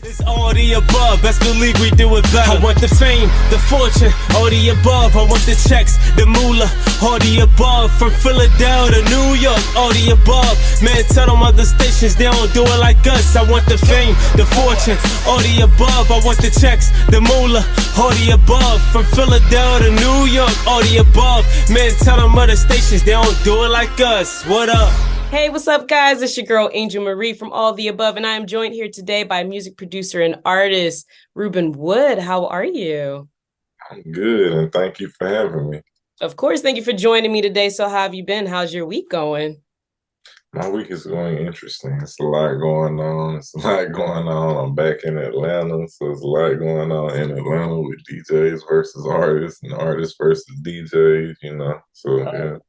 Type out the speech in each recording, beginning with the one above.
It's all the above, best believe we do it better. I want the fame, the fortune, all the above. I want the checks, the moolah, all the above. From Philadelphia to New York, all the above. Man, tell them other stations they don't do it like us. I want the fame, the fortune, all the above. I want the checks, the moolah, all the above. From Philadelphia to New York, all the above. Man, tell them other stations they don't do it like us. What up? Hey, what's up, guys? It's your girl, Angel Marie from All the Above, and I am joined here today by music producer and artist, Rueben Wood. How are you? I'm good, and thank you for having me. Of course, thank you for joining me today. So how have you been? How's your week going? My week is going interesting. It's a lot going on. I'm back in Atlanta, so there's a lot going on in Atlanta with DJs versus artists and artists versus DJs, So, yeah.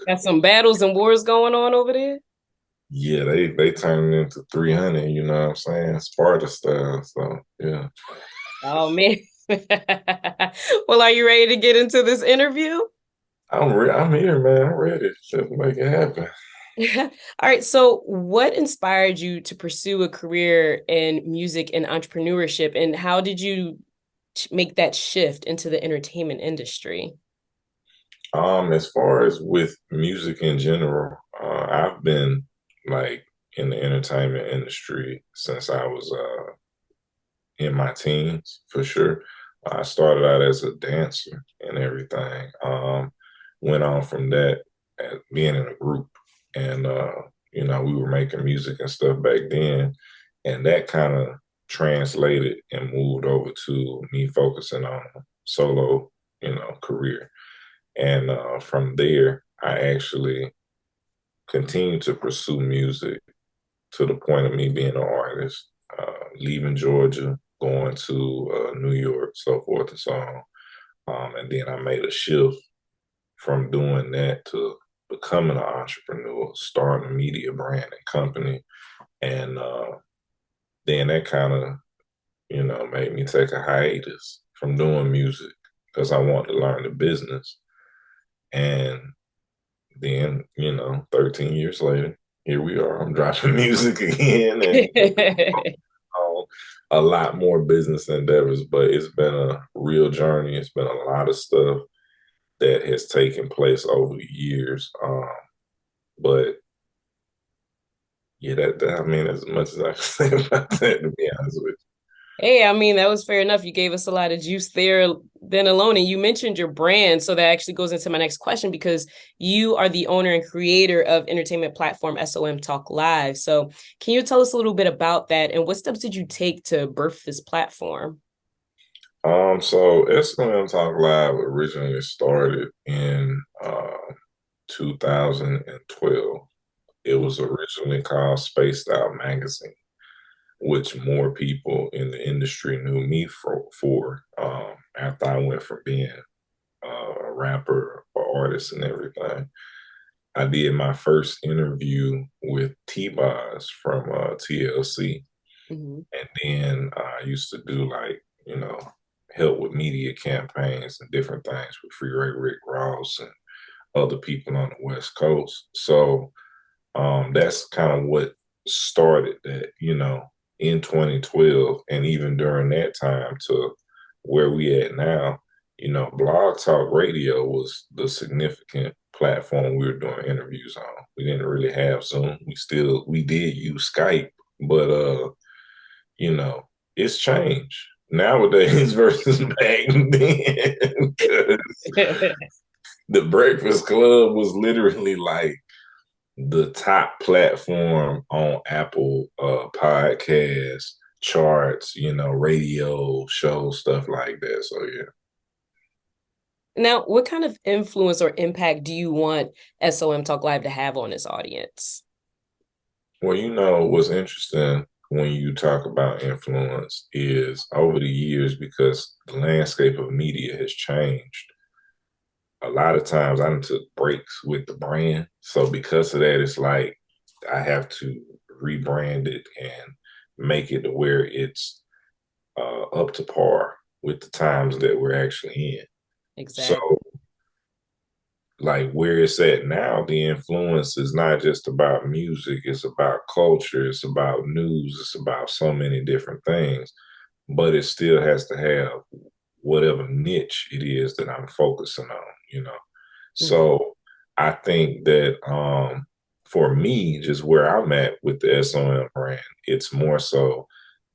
Got some battles and wars going on over there? Yeah, they turned into 300, you know what I'm saying? Sparta style, so, yeah. Oh, man. Well, are you ready to get into this interview? I'm here, man. I'm ready. Let's make it happen. All right. So what inspired you to pursue a career in music and entrepreneurship, and how did you make that shift into the entertainment industry? As far as with music in general, I've been like in the entertainment industry since I was in my teens, for sure. I started out as a dancer and everything. Went on from that at being in a group, and we were making music and stuff back then, and that kind of translated and moved over to me focusing on a solo, career. And from there, I actually continued to pursue music to the point of me being an artist, leaving Georgia, going to New York, so forth and so on. And then I made a shift from doing that to becoming an entrepreneur, starting a media brand and company. And then that kind of, made me take a hiatus from doing music because I wanted to learn the business. And then, 13 years later, here we are. I'm dropping music again and a lot more business endeavors, but it's been a real journey. It's been a lot of stuff that has taken place over the years. But yeah, as much as I can say about that, to be honest with you. Hey, I mean, that was fair enough. You gave us a lot of juice there then alone. And you mentioned your brand. So that actually goes into my next question, because you are the owner and creator of entertainment platform SOM Talk Live. So can you tell us a little bit about that, and what steps did you take to birth this platform? So SOM Talk Live originally started in 2012. It was originally called Spaced Out Magazine, which more people in the industry knew me for after I went from being a rapper or artist and everything. I did my first interview with T-Boz from TLC. Mm-hmm. And then I used to do help with media campaigns and different things with Free Ray Rick Ross and other people on the West Coast. So that's kind of what started that, in 2012, and even during that time to where we at now, Blog Talk Radio was the significant platform we were doing interviews on. We didn't really have Zoom. We did use Skype, but it's changed nowadays versus back then. The Breakfast Club was literally like the top platform on Apple podcasts, charts, radio shows, stuff like that. So yeah. Now, what kind of influence or impact do you want SOM Talk Live to have on this audience? Well, what's interesting when you talk about influence is over the years, because the landscape of media has changed. A lot of times I took breaks with the brand. So because of that, it's like I have to rebrand it and make it to where it's up to par with the times that we're actually in. Exactly. So like where it's at now, the influence is not just about music, it's about culture, it's about news, it's about so many different things, but it still has to have whatever niche it is that I'm focusing on, you know. Mhm. So I think that for me, just where I'm at with the SOM brand, it's more so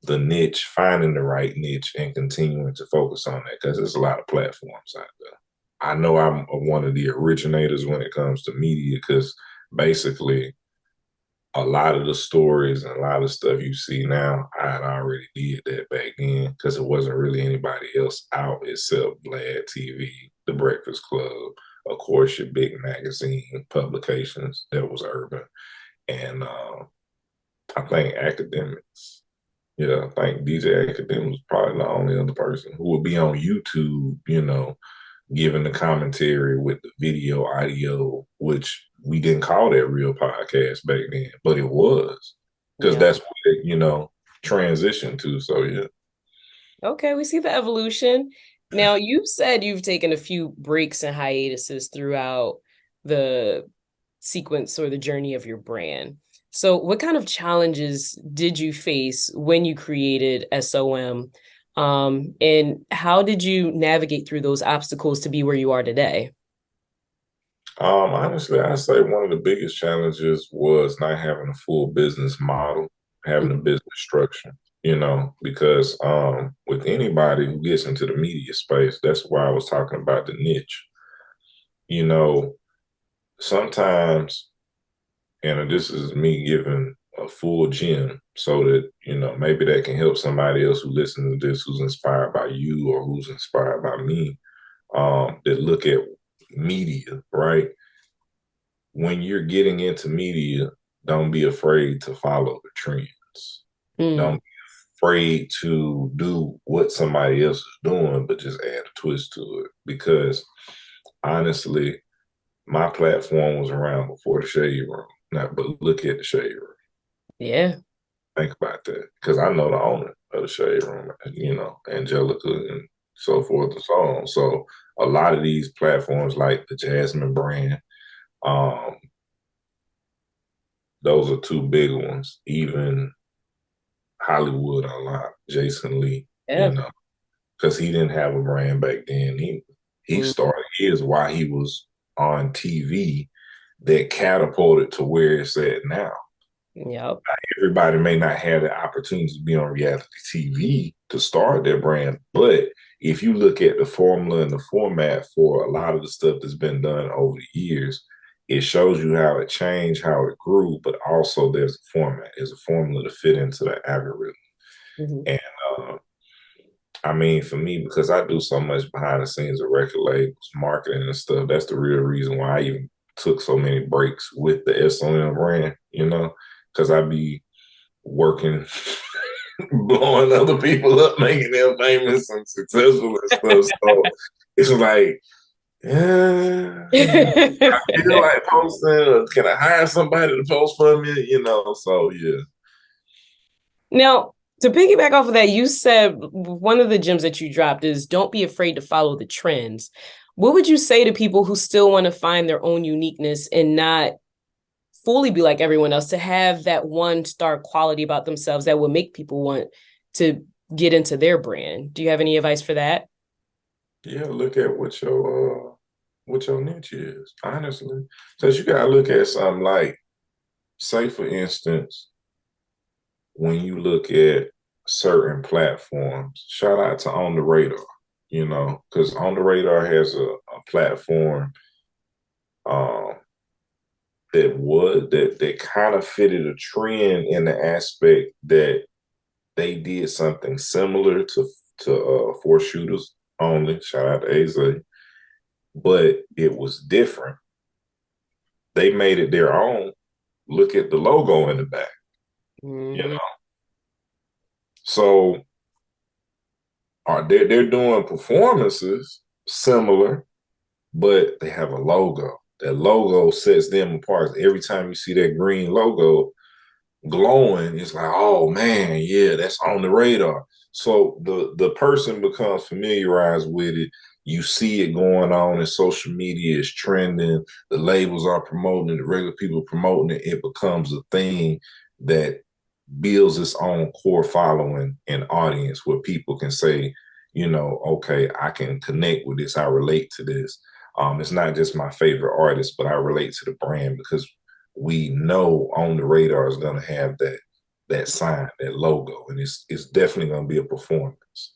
the niche, finding the right niche and continuing to focus on that because there's a lot of platforms out there. I know I'm one of the originators when it comes to media because basically a lot of the stories and a lot of stuff you see now, I had already did that back then because it wasn't really anybody else out except Vlad TV, The Breakfast Club, of course, your big magazine publications that was urban. And I think academics. Yeah, I think DJ Academics was probably the only other person who would be on YouTube, you know, giving the commentary with the video, audio, which we didn't call that real podcast back then, but it was because Yeah. that's what it, you know, transitioned to. So yeah. Okay, we see the evolution. Now, you said you've taken a few breaks and hiatuses throughout the sequence or the journey of your brand. So, what kind of challenges did you face when you created SOM? And how did you navigate through those obstacles to be where you are today? Honestly, I say one of the biggest challenges was not having a full business model, having a business structure, you know, because with anybody who gets into the media space, that's why I was talking about the niche. You know, sometimes, and this is me giving a full gem so that, you know, maybe that can help somebody else who listens to this who's inspired by you or who's inspired by me, that look at media, right? When you're getting into media, don't be afraid to follow the trends. Don't Mm, be afraid to do what somebody else is doing, but just add a twist to it. Because honestly, my platform was around before the Shade Room. Not, but look at the Shade Room. yeah. Think about that. Because I know the owner of the Shade Room, you know, Angelica and so forth and so on. So a lot of these platforms like the Jasmine brand, um, those are two big ones. Even Hollywood Unlocked, Jason Lee, you Yeah. know, because he didn't have a brand back then. He Mm, started his while he was on TV that catapulted to where it's at now. yep. Everybody may not have the opportunity to be on reality TV to start their brand, but if you look at the formula and the format for a lot of the stuff that's been done over the years, it shows you how it changed, how it grew, but also there's a format, there's a formula to fit into the algorithm. Mhm. And uh, I mean, for me, because I do so much behind the scenes of record labels, marketing and stuff, that's the real reason why I even took so many breaks with the SOM brand, you know, because I be working, blowing other people up, making them famous and successful and stuff. So it's like, yeah, I feel like posting, or can I hire somebody to post for me? You know, so yeah. Now, to piggyback off of that, you said one of the gems that you dropped is don't be afraid to follow the trends. What would you say to people who still want to find their own uniqueness and not fully be like everyone else, to have that one star quality about themselves that will make people want to get into their brand? Do you have any advice for that? Yeah, look at what your niche is, honestly. Because you gotta look at something like, say for instance, when you look at certain platforms, shout out to On the Radar, you know, because On the Radar has a platform um, that kind of fitted a trend in the aspect that they did something similar to Four Shooters Only. Shout out to AZ, but it was different. They made it their own. Look at the logo in the back, you Mhm. know. So they're doing performances similar, but they have a logo. That logo sets them apart. Every time you see that green logo glowing, it's like, oh man, yeah, that's On the Radar. So the person becomes familiarized with it. you see it going on in social media, it's trending, the labels are promoting it, the regular people promoting it, it becomes a thing that builds its own core following and audience where people can say, you know, okay, I can connect with this, I relate to this. It's not just my favorite artist, but I relate to the brand because we know On the Radar is going to have that sign, that logo, and it's definitely going to be a performance.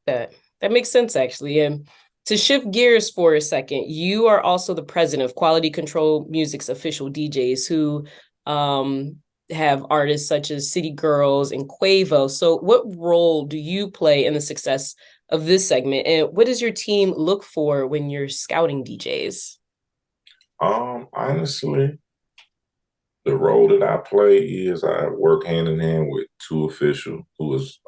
That makes sense, actually. And to shift gears for a second, you are also the president of Quality Control Music's official DJs, who have artists such as City Girls and Quavo. So what role do you play in the success of this segment? And what does your team look for when you're scouting DJs? Honestly, the role that I play is I work hand in hand with two official who is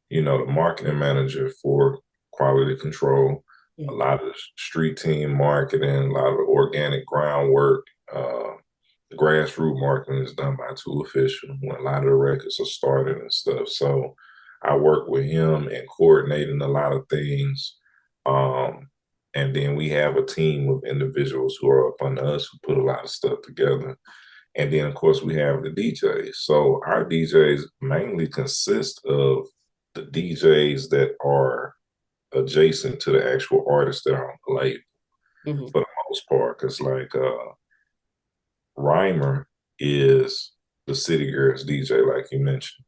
you know, the marketing manager for quality control, a lot of street team marketing, a lot of organic groundwork. The grassroots marketing is done by two officials when a lot of the records are started and stuff. So I work with him and coordinating a lot of things. And then we have a team of individuals who are up under us who put a lot of stuff together. And then, of course, we have the DJs. So our DJs mainly consist of the DJs that are adjacent to the actual artists that are on the label for the most part. Because, like, Rhymer is the City Girls DJ, like you mentioned.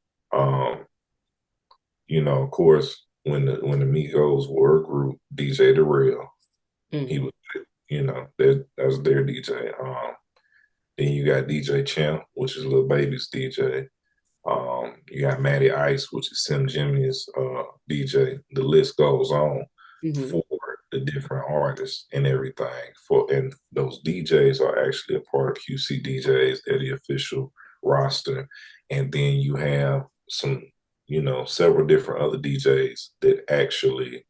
You know, of course, when the Migos were a group, DJ The Real, he was, you know, that was their DJ. Then you got DJ Champ, which is Lil Baby's DJ. You got Matty Ice, which is Sim Jimmy's DJ. The list goes on for the different artists and everything. And those DJs are actually a part of QC DJs. They're the official roster. And then you have some, you know, several different other DJs that actually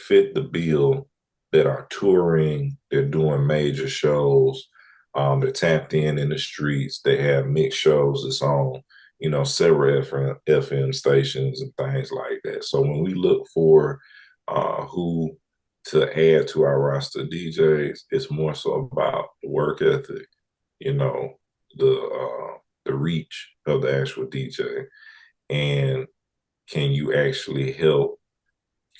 fit the bill, that are touring, they're doing major shows. They're tapped in the streets. They have mixed shows that's on, you know, several FM stations and things like that. So when we look for who to add to our roster of DJs, it's more so about the work ethic, you know, the reach of the actual DJ, and can you actually help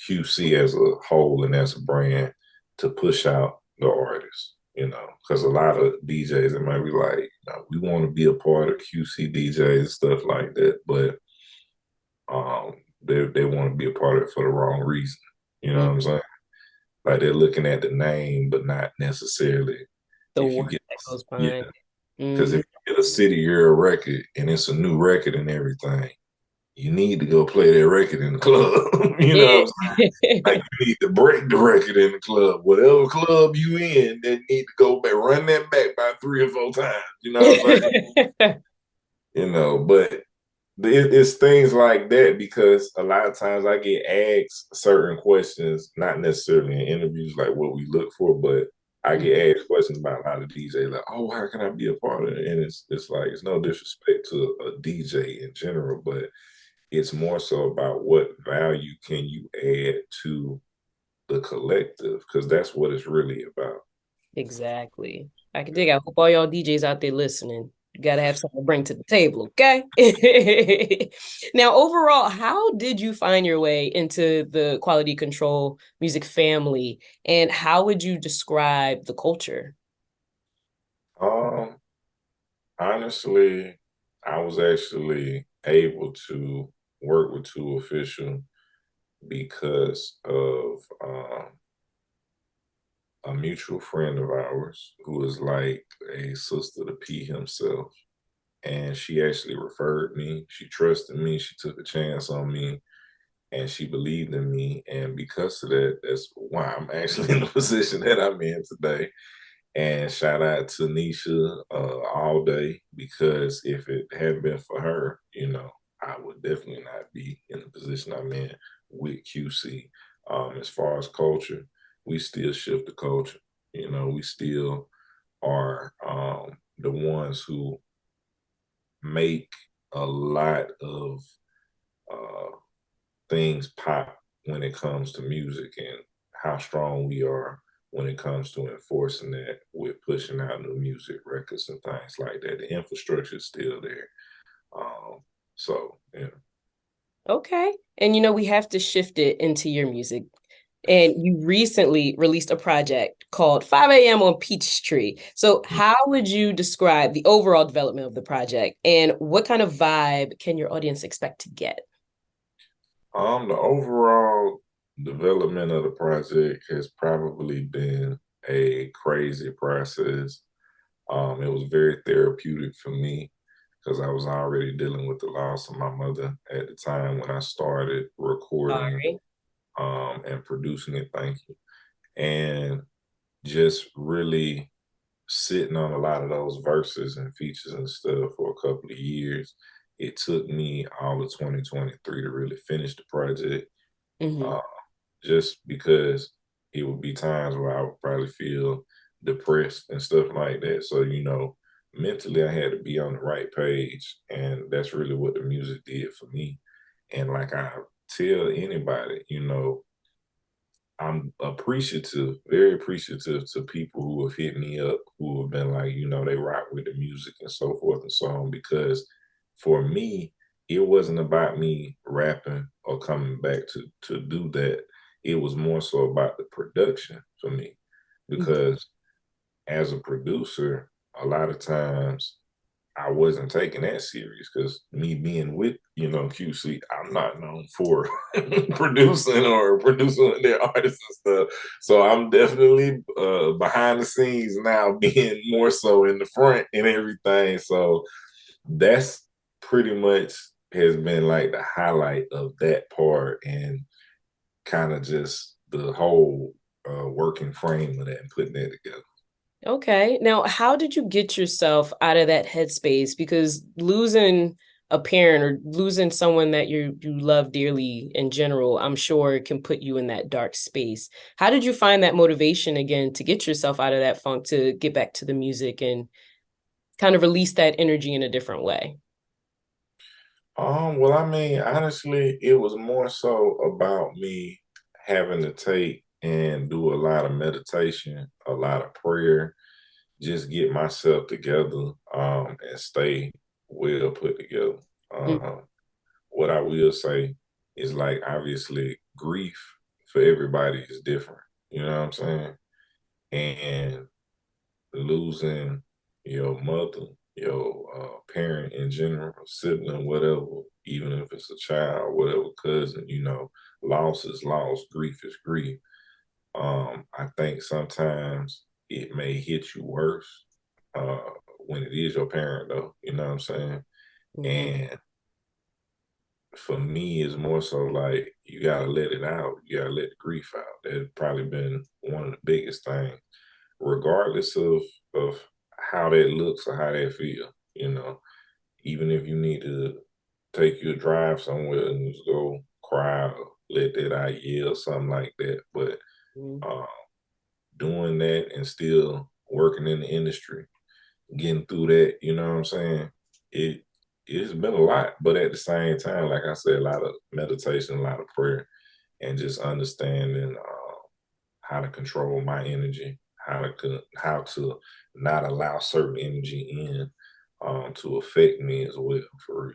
QC as a whole and as a brand to push out the artist, you know, because a lot of DJs, it might be like, no, we want to be a part of QC DJs and stuff like that, but they want to be a part of it for the wrong reason. You know what I'm saying? Like they're looking at the name, but not necessarily The if you work get, that goes yeah, behind. because if you get a City Girl record and it's a new record and everything, you need to go play that record in the club. You know what I'm saying? Like you need to break the record in the club. Whatever club you in, they need to go back, run that back by 3 or 4 times. You know what I'm saying? You know, but it's things like that because a lot of times I get asked certain questions, not necessarily in interviews like what we look for, but I get asked questions about a lot of DJs like, oh, how can I be a part of it? And it's like, it's no disrespect to a DJ in general, but it's more so about what value can you add to the collective, because that's what it's really about. Exactly. I can dig. I hope all y'all DJs out there listening, you got to have something to bring to the table, okay? Now, overall, how did you find your way into the Quality Control Music family, and how would you describe the culture? Honestly, I was actually able to work with two official because of a mutual friend of ours who is like a sister to P himself. And she actually referred me. She trusted me. She took a chance on me and she believed in me. And because of that, that's why I'm actually in the position that I'm in today. And shout out to Nisha all day, because if it hadn't been for her, you know, I would definitely not be in the position I'm in with QC. As far as culture, we still shift the culture. You know, we still are the ones who make a lot of things pop when it comes to music and how strong we are when it comes to enforcing that with pushing out new music records and things like that. The infrastructure is still there. So yeah. Okay. And we have to shift it into your music. And you recently released a project called 5 a.m. on Peachtree. So how would you describe the overall development of the project, and what kind of vibe can your audience expect to get? The overall development of the project has probably been a crazy process. It was very therapeutic for me because I was already dealing with the loss of my mother at the time when I started recording Sorry. and producing it. Thank you. And just really sitting on a lot of those verses and features and stuff for a couple of years. It took me all of 2023 to really finish the project, Mm-hmm. uh, just because it would be times where I would probably feel depressed and stuff like that. So, mentally I had to be on the right page. And that's really what the music did for me. And like I tell anybody, I'm appreciative, very appreciative to people who have hit me up, who have been like, they rock with the music and so forth and so on. Because for me, it wasn't about me rapping or coming back to do that. It was more so about the production for me. Because as a producer, a lot of times I wasn't taking that serious because me being with, QC, I'm not known for producing or producing their artists and stuff. So I'm definitely behind the scenes now, being more so in the front and everything. So that's pretty much has been like the highlight of that part, and kind of just the whole working frame of that and putting that together. Okay. Now, how did you get yourself out of that headspace? Because losing a parent or losing someone that you love dearly in general, I'm sure can put you in that dark space. How did you find that motivation again to get yourself out of that funk, to get back to the music and kind of release that energy in a different way? Well, I mean, honestly, it was more so about me having to take and do a lot of meditation, a lot of prayer, just get myself together, and stay well put together. Mm. Um, what I will say is, like, obviously grief for everybody is different. You know what I'm saying? And losing your mother, your parent in general, sibling, whatever, even if it's a child, whatever, cousin, loss is loss, grief is grief. I think sometimes it may hit you worse uh, when it is your parent, though. You know what I'm saying? Mhm. And for me, it's more so like you gotta let it out. You gotta let the grief out. That's probably been one of the biggest things, regardless of how that looks or how that feel. Even if you need to take your drive somewhere and just go cry or let that out, yell, something like that. But Mhm. uh, doing that and still working in the industry, getting through that, you know what I'm saying? It's been a lot, but at the same time, like I said, a lot of meditation, a lot of prayer, and just understanding how to control my energy, how to not allow certain energy in to affect me as well, for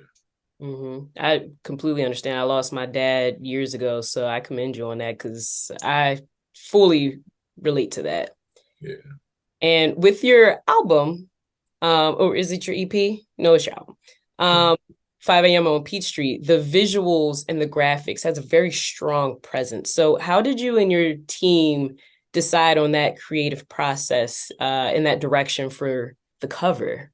real. I completely understand. I lost my dad years ago, so I commend you on that because I fully relate to that. Yeah. And with your album, or is it your EP? No, it's your album. Mhm. 5 a.m. on Peachtree, the visuals and the graphics has a very strong presence. So how did you and your team decide on that creative process in that direction for the cover?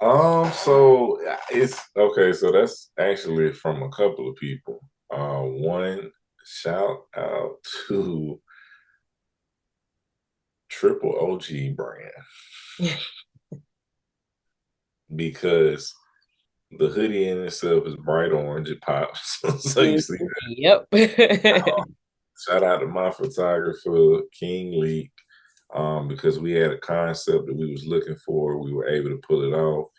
So it's okay. So that's actually from a couple of people. One, shout out to Triple OG brand, because the hoodie in itself is bright orange. It pops. So you see Yep. that. Shout out to my photographer, King Leak, because we had a concept that we was looking for. We were able to pull it off,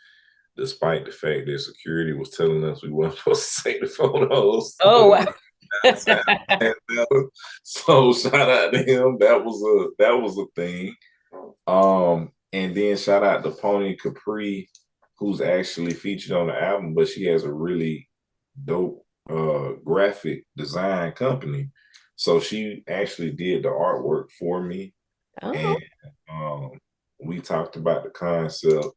despite the fact that security was telling us we weren't supposed to take the photos. Oh, wow. So shout out to him. That was a thing. And then shout out to Pony Capri, who's actually featured on the album, but she has a really dope graphic design company. So she actually did the artwork for me. Oh, And um, we talked about the concept,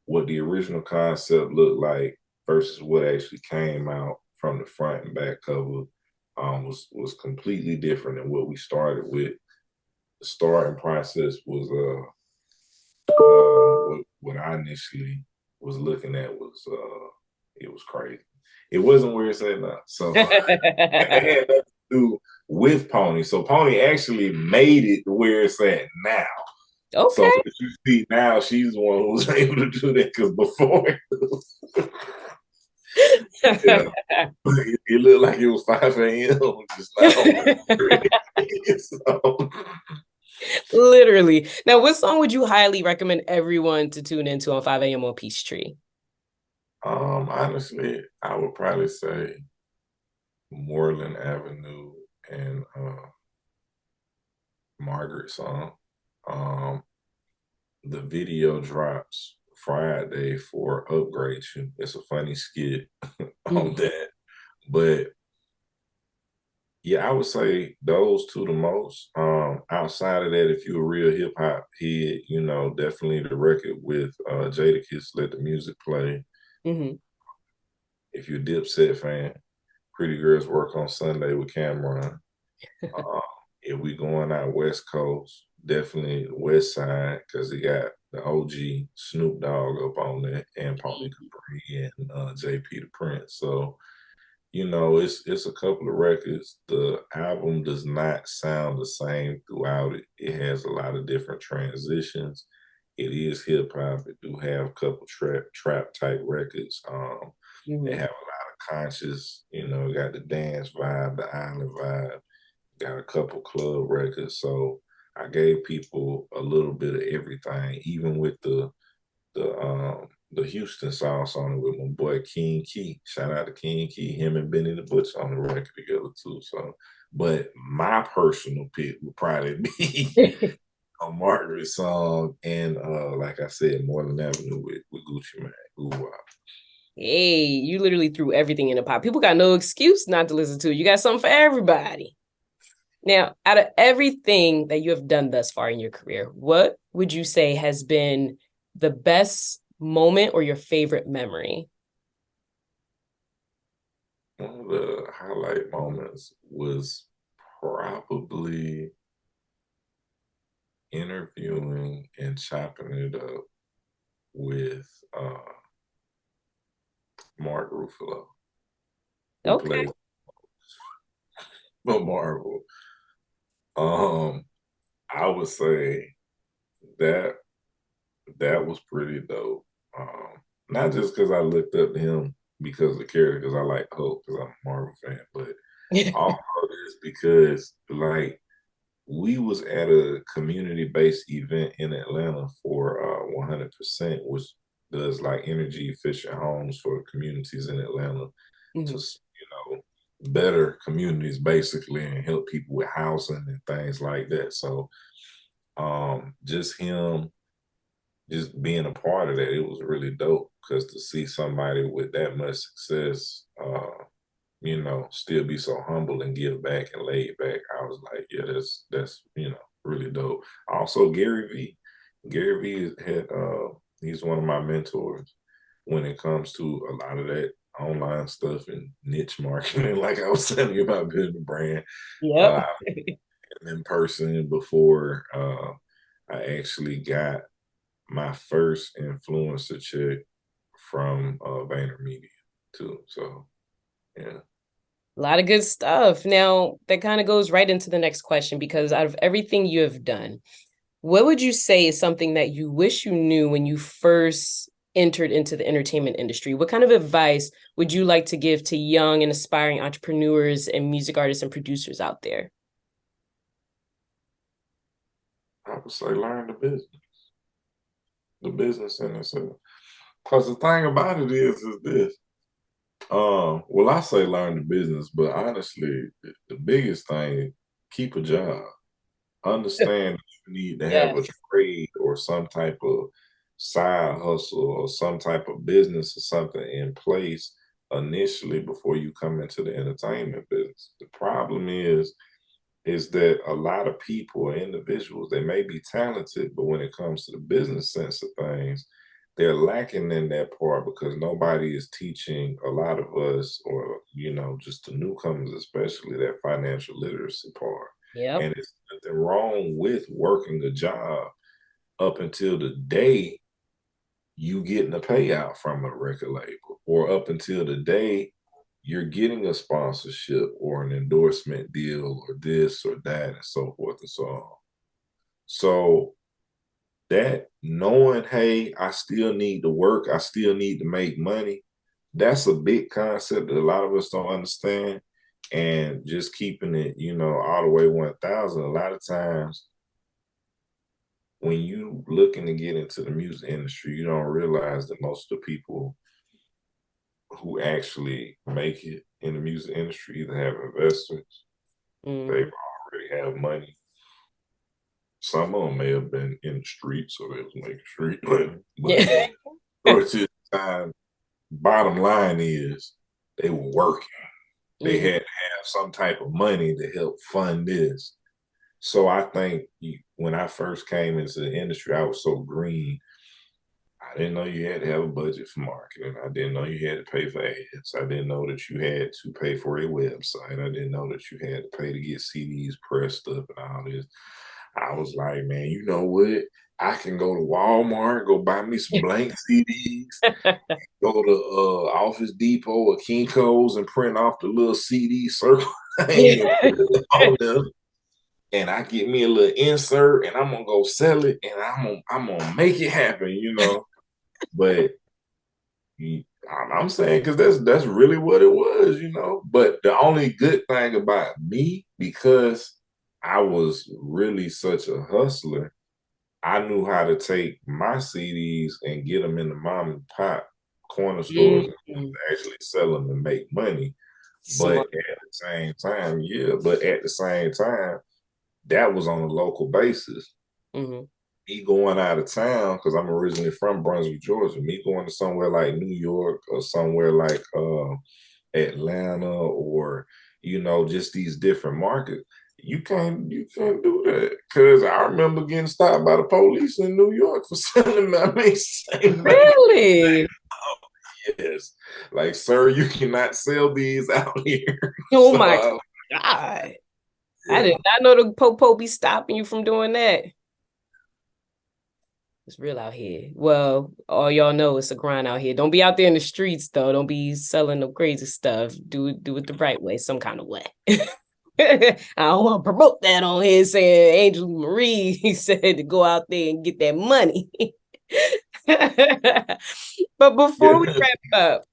what the original concept looked like versus what actually came out from the front and back cover. Was completely different than what we started with. The starting process was what I initially was looking at was it was crazy. It wasn't where it's at now. So it had nothing to do with Pony. So Pony actually made it where it's at now. So okay. as you see now, she's the one who was able to do that because before yeah, it looked like it was 5 a.m. just now. So, Literally. Now, what song would you highly recommend everyone to tune into on 5 a.m. on Peachtree? honestly, I would probably say Moreland Avenue and Margaret song. Um, the video drops Friday for Upgrade You. It's a funny skit on that. But yeah, I would say those two the most. Outside of that, if you're a real hip hop head, definitely the record with Jadakiss, Let the Music Play. Mm-hmm. If you're a Dipset fan, Pretty Girls Work on Sunday with Cameron. Uh, if we going out West Coast, definitely the West Side because he got the OG Snoop Dogg up on that and Paulie Capri and JP the Prince. So it's a couple of records. The album does not sound the same throughout it. It has a lot of different transitions. It is hip hop. It do have a couple trap type records. They have a lot of conscious, got the dance vibe, the island vibe, got a couple club records. So I gave people a little bit of everything, even with the Houston sauce on it with my boy King Key. Shout out to King Key, him and Benny the Butcher on the record together too. So, but my personal pick would probably be a Margaret song and like I said, Moreland Avenue with Gucci Mane. Ooh, Hey, you literally threw everything in the pot. People got no excuse not to listen to it. You got something for everybody. Now, out of everything that you have done thus far in your career, what would you say has been the best moment or your favorite memory? one of the highlight moments was probably interviewing and chopping it up with Mark Ruffalo, who Okay. plays for Marvel. I would say that that was pretty dope. Not just because I looked up to him because of the character, because I like Hulk, because I'm a Marvel fan, but also is because like we was at a community-based event in Atlanta for 100%, which does like energy efficient homes for communities in Atlanta to better communities basically and help people with housing and things like that. So just him just being a part of that, it was really dope because to see somebody with that much success, still be so humble and give back and laid back. I was like, yeah, that's really dope. Also, Gary V. Gary V had he's one of my mentors when it comes to a lot of that online stuff and niche marketing. Like I was telling you about building a brand. Yep. Uh, in person before I actually got my first influencer check from VaynerMedia too. So yeah. A lot of good stuff. Now, that kind of goes right into the next question because out of everything you have done, what would you say is something that you wish you knew when you first entered into the entertainment industry? What kind of advice would you like to give to young and aspiring entrepreneurs and music artists and producers out there? I would say learn the business in itself. Because the thing about it is this. Well, I say learn the business, but honestly, the biggest thing, keep a job. Understand that you need to have a Yes. trade or some type of side hustle or some type of business or something in place initially before you come into the entertainment business. The problem is that a lot of people or individuals, they may be talented, but when it comes to the business sense of things, they're lacking in that part because nobody is teaching a lot of us, or just the newcomers especially, that financial literacy part. Yep. And it's nothing wrong with working a job up until the day you getting a payout from a record label, or up until the day you're getting a sponsorship or an endorsement deal or this or that and so forth and so on. So that knowing, hey, I still need to work, I still need to make money, that's a big concept that a lot of us don't understand. And just keeping it, all the way 1,000, a lot of times when you looking to get into the music industry, you don't realize that most of the people who actually make it in the music industry either have investors, they Mm. already have money. Some of them may have been in the streets, so they was making street money. But Yeah. majority of the time, bottom line is they were working. They Mhm. had to have some type of money to help fund this. So I think when I first came into the industry, I was so green. I didn't know you had to have a budget for marketing. I didn't know you had to pay for ads. I didn't know that you had to pay for a website. I didn't know that you had to pay to get CDs pressed up and all this. I was like, man, you know what? I can go to Walmart, go buy me some blank CDs, go to Office Depot or Kinko's and print off the little CD circle thing and put it on there. And I get me a little insert and I'm gonna go sell it and I'm gonna make it happen. But I'm saying, because that's really what it was. But the only good thing about me, because I was really such a hustler, I knew how to take my CDs and get them in the mom and pop corner stores and Mhm. actually sell them and make money. But Smart. at the same time, that was on a local basis. Mhm. Me going out of town, because I'm originally from Brunswick, Georgia, me going to somewhere like New York or somewhere like Atlanta, or just these different markets, you can't do that. Because I remember getting stopped by the police in New York for selling my same thing. Really? Yes, like, sir, you cannot sell these out here. Oh So my God. I yeah. did not know the popo be stopping you from doing that. It's real out here. Well, all y'all know it's a grind out here. Don't be out there in the streets though. Don't be selling no crazy stuff. Do it the right way, some kind of way. I don't want to promote that on here saying Angel Marie he said to go out there and get that money. But before we wrap up,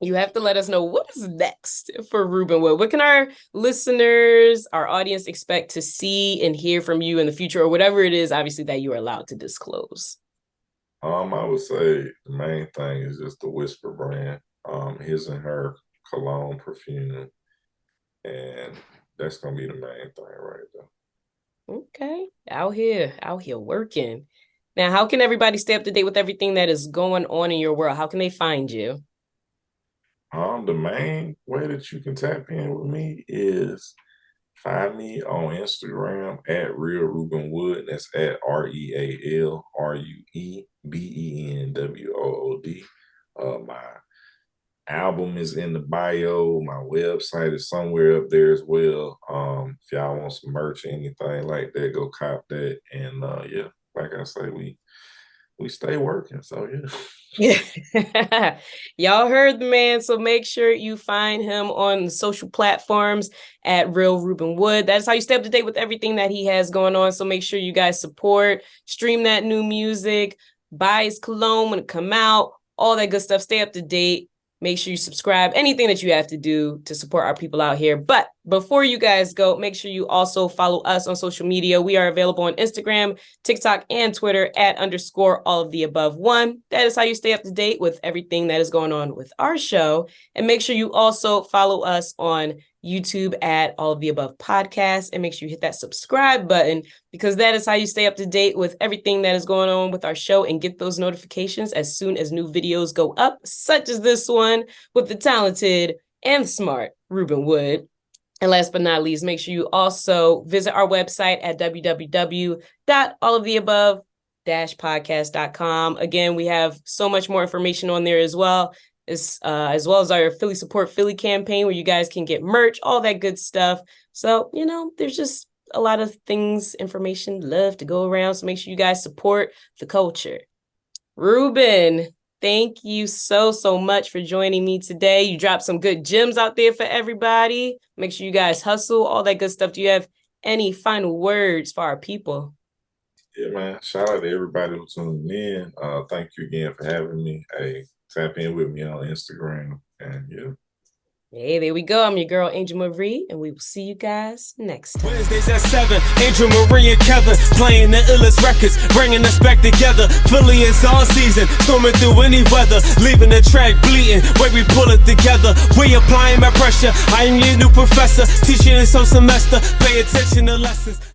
you have to let us know what is next for Rueben Wood. What can our listeners, our audience expect to see and hear from you in the future, or whatever it is, obviously, that you are allowed to disclose? I would say the main thing is just the Whisper brand, his and her cologne perfume, and that's gonna be the main thing right there. Okay, out here working. Now, how can everybody stay up to date with everything that is going on in your world? How can they find you? The main way that you can tap in with me is find me on Instagram at Real Rueben Wood. That's at RealRuebenWood. My album is in the bio. My website is somewhere up there as well. If y'all want some merch or anything like that, go cop that. And yeah, like I say, we stay working. So yeah. Yeah. Y'all heard the man, so make sure you find him on the social platforms at Real Rueben Wood. That's how you stay up to date with everything that he has going on. So make sure you guys support, stream that new music, buy his cologne when it come out, all that good stuff. Stay up to date. Make sure you subscribe, anything that you have to do to support our people out here. But before you guys go, make sure you also follow us on social media. We are available on Instagram, TikTok, and Twitter @_all-of-the-above-1. That is how you stay up to date with everything that is going on with our show. And make sure you also follow us on YouTube @all-of-the-above podcast, and make sure you hit that subscribe button, because that is how you stay up to date with everything that is going on with our show and get those notifications as soon as new videos go up, such as this one with the talented and smart Rueben Wood. And last but not least, make sure you also visit our website at www.alloftheabove-podcast.com. Again, we have so much more information on there as well. As well as our Philly Support Philly campaign, where you guys can get merch, all that good stuff. So, there's just a lot of things, information, love to go around. So make sure you guys support the culture. Rueben, thank you so much for joining me today. You dropped some good gems out there for everybody. Make sure you guys hustle, all that good stuff. Do you have any final words for our people? Yeah, man. Shout out to everybody who tuned in. Thank you again for having me. Hey, tap in with me on Instagram, and yeah. Hey, there we go. I'm your girl, Angel Marie, and we will see you guys next time. Wednesdays at 7, Angel Marie and Kevin playing the illest records, bringing us back together. Philly is all season, storming through any weather, leaving the track bleeding. Way we pull it together, we applying my pressure. I am your new professor, teaching this whole semester. Pay attention to lessons.